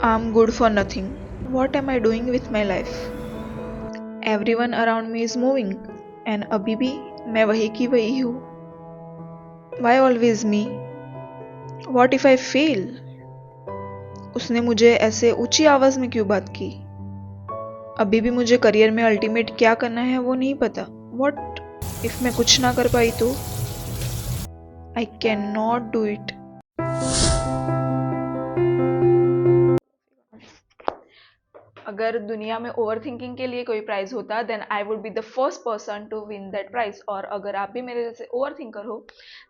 I'm good for nothing. What am I doing with my life? Everyone around me is moving, and अभी भी मैं वही की वही हूँ. Why always me? What if I fail? उसने मुझे ऐसे ऊंची आवाज में क्यों बात की? अभी भी मुझे करियर में अल्टीमेट क्या करना है वो नहीं पता. What if मैं कुछ ना कर पाई तो? I cannot do it. अगर दुनिया में ओवर थिंकिंग के लिए कोई प्राइज होता then I would be the first person to win that prize. और अगर आप भी मेरे जैसे ओवर थिंकर हो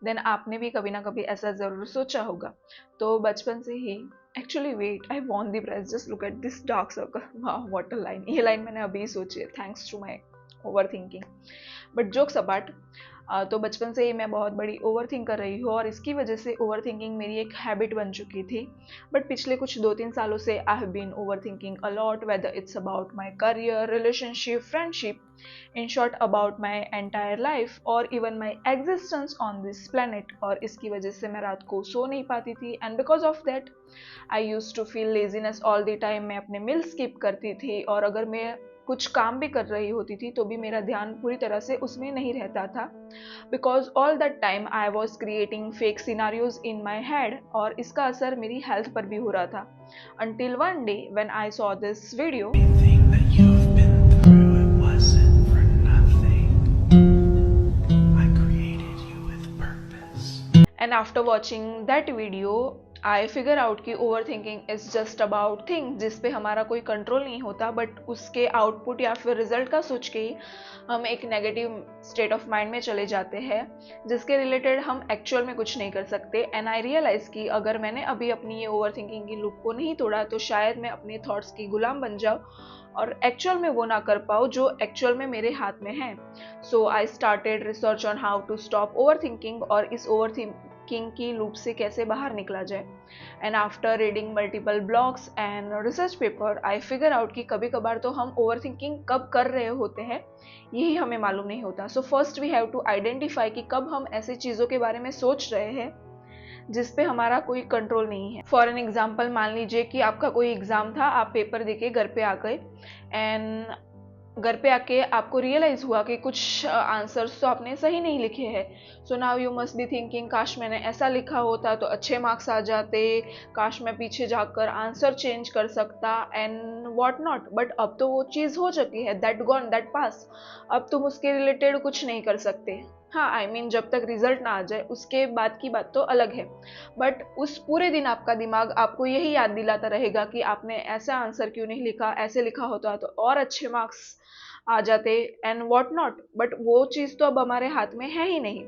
देन आपने भी कभी ना कभी ऐसा ज़रूर सोचा होगा. तो बचपन से ही actually wait I want the prize. Just look at this dark circle. वाह व्हाट अ लाइन. ये लाइन मैंने अभी सोची है thanks to my over thinking. But jokes apart, तो बचपन से ही मैं बहुत बड़ी ओवर थिंक कर रही हूँ और इसकी वजह से ओवर थिंकिंग मेरी एक हैबिट बन चुकी थी. बट पिछले कुछ 2-3 सालों से I have been over thinking a lot, whether it's about my career, relationship, friendship, in short about my entire life और even my existence on this planet. और इसकी वजह से मैं रात को सो नहीं पाती थी and because of that I use to feel laziness all the time. मैं अपने मील स्किप करती थी और अगर मैं कुछ काम भी कर रही होती थी तो भी मेरा ध्यान पूरी तरह से उसमें नहीं रहता था. Because all that time I was creating fake scenarios in my head और इसका असर मेरी हेल्थ पर भी हो रहा था. until one day when I saw this video Everything that you've been through, it wasn't for nothing. I created you with purpose. and after watching that video I figure out कि over thinking is just about thing जिस पे हमारा कोई control नहीं होता but उसके output या फिर रिजल्ट का सोच के ही हम एक नेगेटिव स्टेट ऑफ माइंड में चले जाते हैं जिसके रिलेटेड हम एक्चुअल में कुछ नहीं कर सकते. एंड आई रियलाइज कि अगर मैंने अभी अपनी ये ओवर थिंकिंग की लूप को नहीं तोड़ा तो शायद मैं अपने थॉट्स की गुलाम बन जाऊँ और एक्चुअल में वो ना कर पाऊँ जो एक्चुअल में मेरे हाथ में है. So I started research on how to stop over thinking और इस ओवर थिंकिंग की लूप से कैसे बाहर निकला जाए. And after reading multiple blogs and research paper I figure out कि कभी कभार तो हम ओवर थिंकिंग कब कर रहे होते हैं यही हमें मालूम नहीं होता. So first we have to identify कि कब हम ऐसी चीज़ों के बारे में सोच रहे हैं जिस पे हमारा कोई कंट्रोल नहीं है. फॉर एन एग्जाम्पल मान लीजिए कि आपका कोई एग्ज़ाम था, आप पेपर देके घर पे आ गए एंड घर पे आके आपको रियलाइज हुआ कि कुछ आंसर्स तो आपने सही नहीं लिखे हैं. So now you must be thinking काश मैंने ऐसा लिखा होता तो अच्छे मार्क्स आ जाते, काश मैं पीछे जाकर आंसर चेंज कर सकता एंड व्हाट नॉट. बट अब तो वो चीज़ हो चुकी है, दैट गॉन दैट पास. अब तुम उसके रिलेटेड कुछ नहीं कर सकते. हाँ आई मीन जब तक रिजल्ट ना आ जाए उसके बाद की बात तो अलग है. बट उस पूरे दिन आपका दिमाग आपको यही याद दिलाता रहेगा कि आपने ऐसा आंसर क्यों नहीं लिखा, ऐसे लिखा होता तो और अच्छे मार्क्स आ जाते एंड व्हाट नॉट. बट वो चीज़ तो अब हमारे हाथ में है ही नहीं.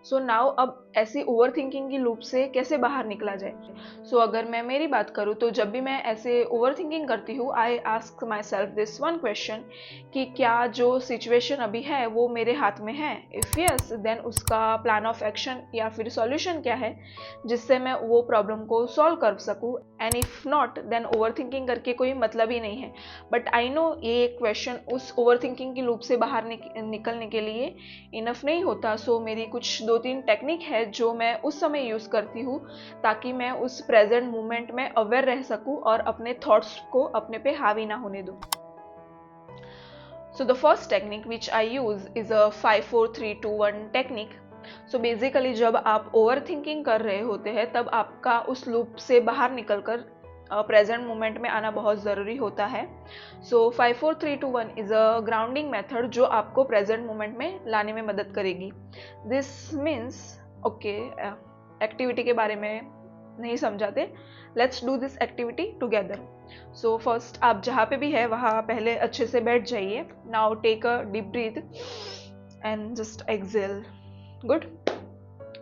सो नाउ अब ऐसी ओवर थिंकिंग की लूप से कैसे बाहर निकला जाए. सो अगर मैं मेरी बात करूँ तो जब भी मैं ऐसे ओवर थिंकिंग करती हूँ I ask my self this one question कि क्या जो सिचुएशन अभी है वो मेरे हाथ में है. इफ़ यस देन उसका प्लान ऑफ एक्शन या फिर सॉल्यूशन क्या है जिससे मैं वो प्रॉब्लम को सॉल्व कर सकूँ. And if not then overthinking करके कोई मतलब ही नहीं है. बट आई नो ये क्वेश्चन उस ओवर थिंकिंग की लूप से बाहर निकलने के लिए इनफ नहीं होता. सो मेरी कुछ 2-3 टेक्निक है जो मैं उस समय यूज़ करती हूँ ताकि मैं उस प्रेजेंट मोमेंट में अवेयर रह सकूँ और अपने थॉट्स को अपने पे हावी ना होने दूँ. So the first technique which I use is a 5-4-3-2-1 technique. So basically जब आप ओवर थिंकिंग कर रहे होते हैं तब आपका उस लूप से बाहर निकलकर प्रेजेंट मोमेंट में आना बहुत ज़रूरी होता है. सो 5-4-3-2-1 इज़ अ ग्राउंडिंग मेथड जो आपको प्रेजेंट मोमेंट में लाने में मदद करेगी. दिस मीन्स ओके एक्टिविटी के बारे में नहीं समझाते, let's do this activity together. So first आप जहाँ पे भी है वहाँ पहले अच्छे से बैठ जाइए. Now take a deep breath and just exhale. Good.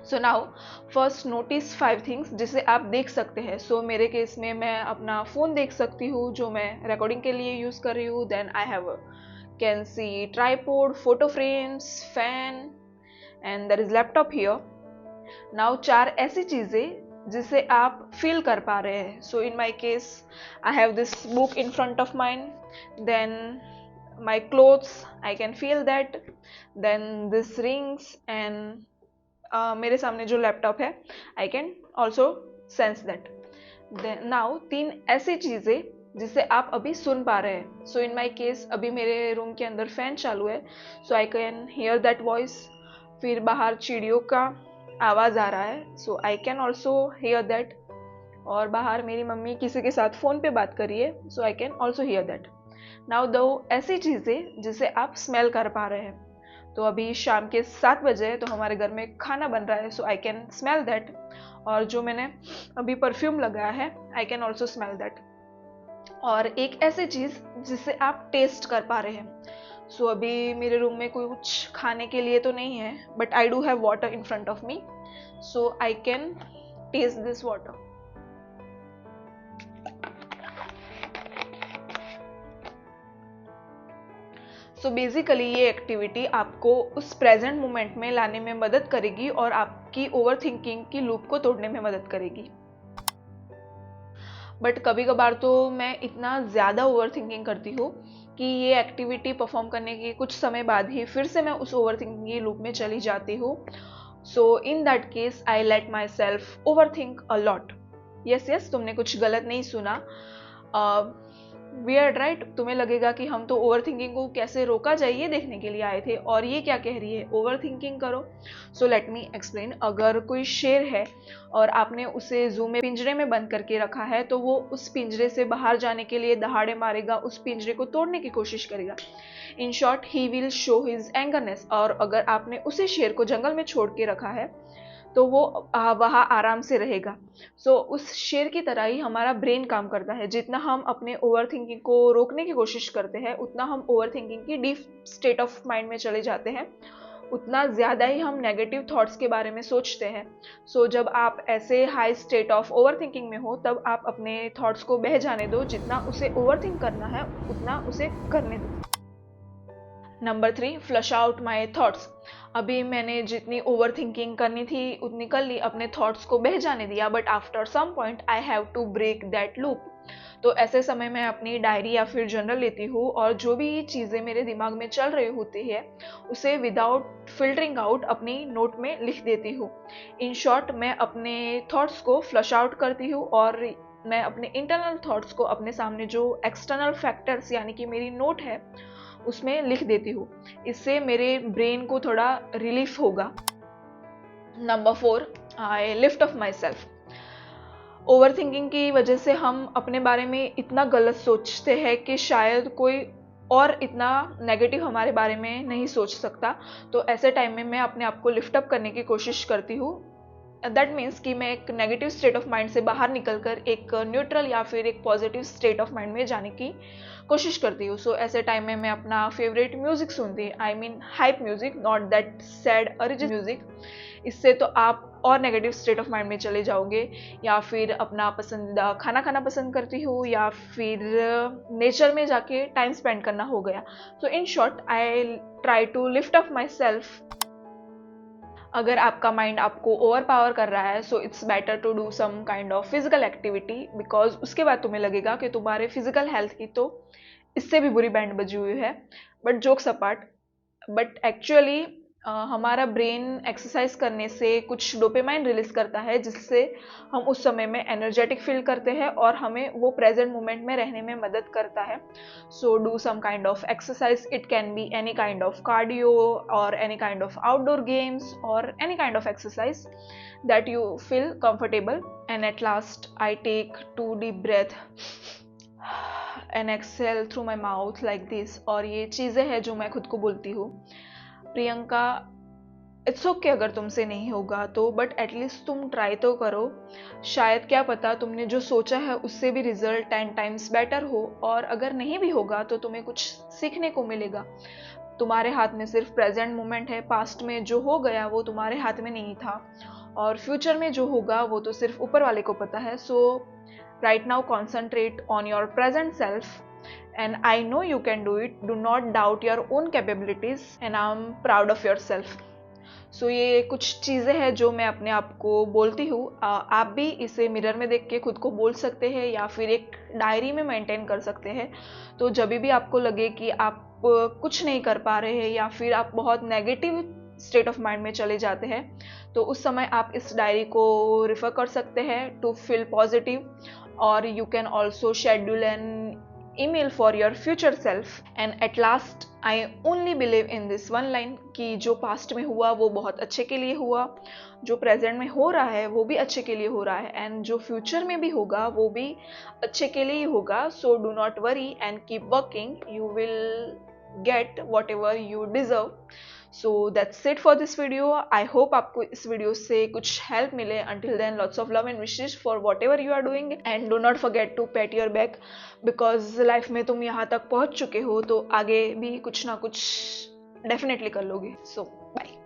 So now first notice 5 things जिसे आप देख सकते हैं. सो मेरे केस में मैं अपना फ़ोन देख सकती हूँ जो मैं रिकॉर्डिंग के लिए यूज़ कर रही हूँ. Then I have can see tripod, photo frames, fan and there is laptop here. Now 4 ऐसी चीज़ें जिसे आप फील कर पा रहे हैं. So in my case I have this book in front of mind, then my clothes I can feel that, then this rings and मेरे सामने जो लैपटॉप है I can also sense that. Now 3 ऐसी चीज़ें जिसे आप अभी सुन पा रहे हैं. सो इन माई केस अभी मेरे रूम के अंदर फैन चालू है, so I can hear that voice. फिर बाहर चिड़ियों का आवाज़ आ रहा है, so I can also hear that. और बाहर मेरी मम्मी किसी के साथ फ़ोन पे बात कर रही है, so I can also hear that. Now 2 ऐसी चीज़ें जिसे आप स्मेल कर पा रहे हैं. तो अभी शाम के 7 बजे है, तो हमारे घर में खाना बन रहा है, so I can smell that. और जो मैंने अभी परफ्यूम लगाया है, I can also smell that. और एक ऐसी चीज़ जिसे आप टेस्ट कर पा रहे हैं. सो अभी मेरे रूम में कुछ खाने के लिए तो नहीं है, but I do have water in front of me, so I can taste this water. So basically ये एक्टिविटी आपको उस प्रेजेंट मोमेंट में लाने में मदद करेगी और आपकी ओवर थिंकिंग की लूप को तोड़ने में मदद करेगी. बट कभी कभार तो मैं इतना ज़्यादा ओवर थिंकिंग करती हूँ कि ये एक्टिविटी परफॉर्म करने के कुछ समय बाद ही फिर से मैं उस ओवर थिंकिंग की लूप में चली जाती हूँ. So in that case I let myself over think a lot. Yes, तुमने कुछ गलत नहीं सुना. Weird right? तुम्हें लगेगा कि हम तो ओवर थिंकिंग को कैसे रोका जाए ये देखने के लिए आए थे, और ये क्या कह रही है ओवर थिंकिंग करो. So let me explain. अगर कोई शेर है और आपने उसे जू में पिंजरे में बंद करके रखा है, तो वो उस पिंजरे से बाहर जाने के लिए दहाड़े मारेगा, उस पिंजरे को तोड़ने की कोशिश करेगा. In short he will show his angerness. और अगर आपने उसी शेर को जंगल में छोड़ के रखा है, तो वो वहाँ आराम से रहेगा. सो उस शेर की तरह ही हमारा ब्रेन काम करता है. जितना हम अपने ओवर थिंकिंग को रोकने की कोशिश करते हैं, उतना हम ओवर थिंकिंग की डीप स्टेट ऑफ माइंड में चले जाते हैं, उतना ज़्यादा ही हम नेगेटिव थॉट्स के बारे में सोचते हैं. सो जब आप ऐसे high state of over thinking में हो, तब आप अपने थॉट्स को बह जाने दो. जितना उसे ओवर थिंक करना है उतना उसे करने दो. Number 3, flush out my thoughts. अभी मैंने जितनी ओवर थिंकिंग करनी थी उतनी कर ली, अपने थॉट्स को बह जाने दिया. But after some point I have to break that loop. तो ऐसे समय मैं अपनी डायरी या फिर जर्नल लेती हूँ, और जो भी चीज़ें मेरे दिमाग में चल रही होती है उसे विदाउट फिल्टरिंग आउट अपनी नोट में लिख देती हूँ. इन शॉर्ट मैं अपने थॉट्स को फ्लश आउट करती हूँ, और मैं अपने इंटरनल थॉट्स को अपने सामने जो एक्सटर्नल फैक्टर्स यानी कि मेरी नोट है उसमें लिख देती हूँ. इससे मेरे ब्रेन को थोड़ा रिलीफ होगा. नंबर 4, आई lift up myself. Over thinking की वजह से हम अपने बारे में इतना गलत सोचते हैं कि शायद कोई और इतना नेगेटिव हमारे बारे में नहीं सोच सकता. तो ऐसे टाइम में मैं अपने आप को लिफ्ट अप करने की कोशिश करती हूँ. दैट मीन्स कि मैं एक नेगेटिव स्टेट ऑफ माइंड से बाहर निकलकर एक न्यूट्रल या फिर एक पॉजिटिव स्टेट ऑफ माइंड में जाने की कोशिश करती हूँ. सो ऐसे टाइम में मैं अपना फेवरेट म्यूजिक सुनती, I mean hype music, not that sad original music. इससे तो आप और नेगेटिव स्टेट ऑफ माइंड में चले जाओगे. या फिर अपना पसंदीदा खाना खाना पसंद करती हूँ, या फिर नेचर में जाके टाइम स्पेंड करना हो गया. So in short I try to lift up myself. अगर आपका माइंड आपको ओवर पावर कर रहा है, so it's better to do some kind of physical activity, because उसके बाद तुम्हें लगेगा कि तुम्हारे फिजिकल हेल्थ की तो इससे भी बुरी बैंड बजी हुई है. But jokes apart, but actually हमारा ब्रेन एक्सरसाइज करने से कुछ डोपामाइन रिलीज करता है, जिससे हम उस समय में एनर्जेटिक फील करते हैं और हमें वो प्रेजेंट मोमेंट में रहने में मदद करता है. So do some kind of exercise. It can be any kind of cardio or any kind of outdoor games or any kind of exercise that you feel comfortable. And at last I take 2 deep breath and exhale through my mouth like this. और ये चीज़ें हैं जो मैं खुद को बोलती हूँ. प्रियंका, इट्स ओके अगर तुमसे नहीं होगा तो, बट एटलीस्ट तुम ट्राई तो करो. शायद क्या पता तुमने जो सोचा है उससे भी रिजल्ट 10 times बेटर हो. और अगर नहीं भी होगा तो तुम्हें कुछ सीखने को मिलेगा. तुम्हारे हाथ में सिर्फ प्रेजेंट मोमेंट है. पास्ट में जो हो गया वो तुम्हारे हाथ में नहीं था, और फ्यूचर में जो होगा वो तो सिर्फ ऊपर वाले को पता है. So right now concentrate on your present self, and I know you can do it. Do not doubt your own capabilities and I'm proud of yourself. So ये कुछ चीज़ें हैं जो मैं अपने आप को बोलती हूँ. आप भी इसे मिरर में देख के खुद को बोल सकते हैं या फिर एक डायरी में मेंटेन कर सकते हैं. तो जब भी आपको लगे कि आप कुछ नहीं कर पा रहे हैं या फिर आप बहुत नेगेटिव स्टेट ऑफ माइंड में चले जाते हैं, तो उस समय आप इस डायरी को रिफ़र कर सकते हैं टू फील पॉजिटिव, और you can also schedule an email for your future self. And at last I only believe in this one line कि जो पास्ट में हुआ वो बहुत अच्छे के लिए हुआ, जो प्रेजेंट में हो रहा है वो भी अच्छे के लिए हो रहा है, एंड जो फ्यूचर में भी होगा वो भी अच्छे के लिए ही होगा. So do not worry and keep working, you will get whatever you deserve. So that's it for this video. I hope आपको इस वीडियो से कुछ हेल्प मिले. Until then lots of love and wishes for whatever you are doing, and do not forget to pat your back, because life में तुम यहाँ तक पहुँच चुके हो तो आगे भी कुछ ना कुछ डेफिनेटली कर लोगे. सो बाय.